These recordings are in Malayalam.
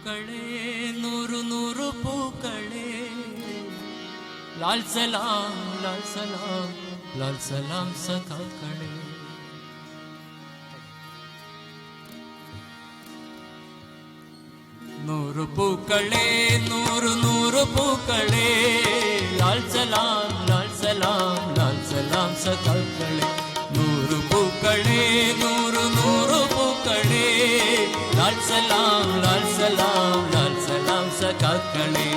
പൂക്കളെ നൂറു നൂറു പൂക്കളെ ലാൽ സലാം ലാൽ സലാം ലാൽ സലാം സഖാക്കളെ. നൂറു പൂക്കളെ നൂറു നൂറു പൂക്കളെ ലാൽ സലാം ലാൽ സലാം ലാൽ സലാം സഖാക്കളെ. നൂറു പൂക്കളെ നൂറു നൂറു പൂക്കളെ ലാൽ സലാം ലാൽ സലാം ലാൽ സലാം സഖാക്കളെ.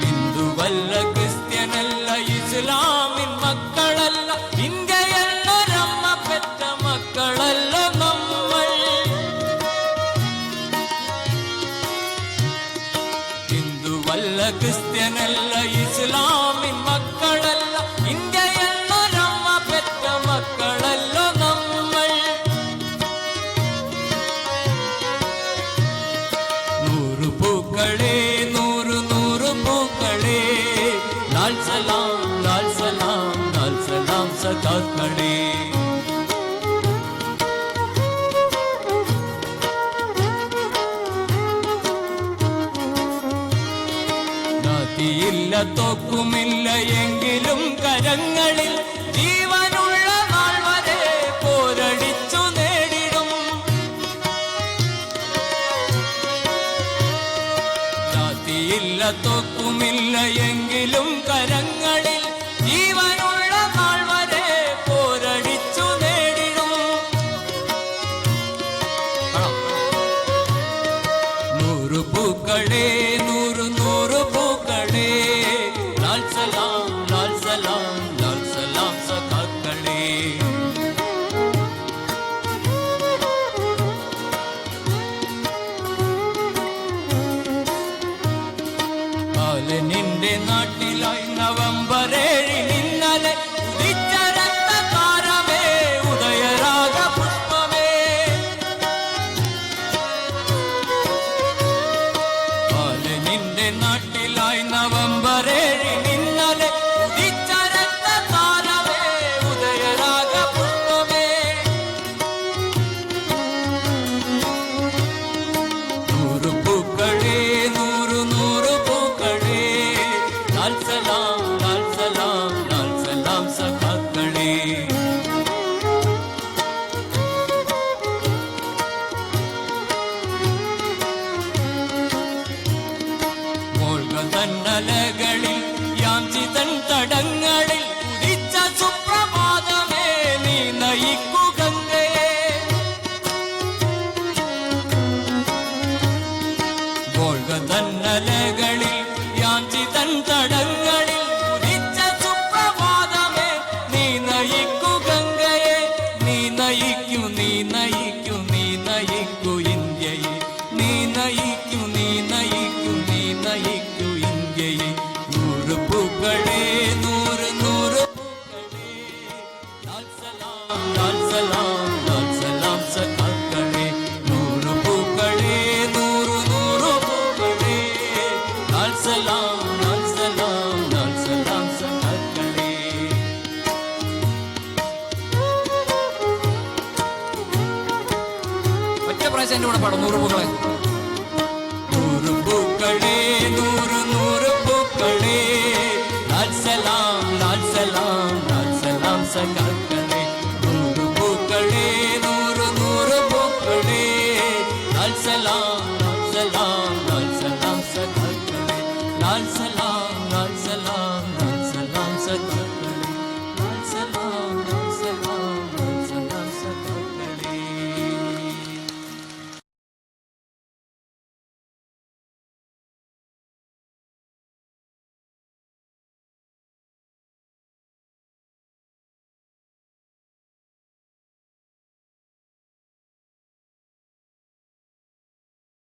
ഹിന്ദുവല്ല ക്രിസ്ത്യനല്ല ഇസ്ലാമിൻ മക്കളല്ല ഇന്ത്യയല്ല രമ്മ പെറ്റ മക്കളല്ല നമ്മൾ. ഹിന്ദുവല്ല ക്രിസ്ത്യനല്ല ഇസ്ലാമിൻ മക്കളല്ല ഇന്ത്യയല്ല രമ്മ പെറ്റ മക്കളല്ല നമ്മൾ. നൂറു പൂക്കളെ നൂറു നൂറു പൂക്കളെ ലാൽ സലാം ലാൽ സലാം ലാൽ സലാം സഖാക്കളെ. ജാതിയില്ല തോക്കുമില്ല എങ്കിലും കരങ്ങളിൽ ജീവനുള്ള നാൾ വരെ പോരടിച്ചു നേടിടും. ജാതിയില്ല തോക്കുമില്ല എങ്കിലും കരങ്ങളിൽ ജീവനുള്ള നാൾ വരെ പോരടിച്ചു നേടിടും. നൂറു പൂക്കളെ നൂറു നൂറു പൂക്കളെ ലാൽ സലാം ലാൽ സലാം ലാൽ സലാം സഖാക്കളെ. നിന്റെ നാട്ടിലായി നവംബർ 7 ഇന്നലെ ഉദിച്ച രക്തതാരമേ ഉദയരാഗ പുഷ്പമേ. നിന്റെ നാട്ടിലായി നവംബർ 7 ഇന്നലെ ഉദിച്ച രക്തതാരമേ ഉദയരാഗ പുഷ്പമേ. നൂറു പൂക്കളെ നൂറു നൂറു പൂക്കളെ ലാൽ സലാം ലാൽ സലാം ലാൽ സലാം സഖാക്കളെ. തന്നലകളിൽ യാഞ്ചിതൻ തടങ്ങളിൽ ഉദിച്ച സുപ്രഭാതമേ നീ നയിക്കു ഗംഗയെ. തന്നലകളിൽ യാഞ്ചിതൻ തടങ്ങളിൽ ഉദിച്ച സുപ്രഭാതമേ നീ നയിക്കു ഗംഗയെ. നീ നയിക്കൂ നീ നയിക്കൂ നീ നയിക്കൂ ഇന്ത്യയെ. നീ നയിക്കൂ നീ നയിക്കൂ നീ നയിക്കൂ ഇന്ത്യയെ. നൂറു പൂക്കളെ നൂറ് നൂറ് പൂക്കളെ ലാൽ സലാം ലാൽ സലാം ലാൽ സലാം സഖാക്കളെ. നൂറു പൂക്കളെ നൂറു നൂറു പൂക്കളെ ലാൽ സലാം ലാൽ സലാം ലാൽ സലാം സഖാക്കളെ. ഒറ്റ പ്രാവശ്യം എൻ്റെ കൂടെ പാടും 100 പൂക്കളെ.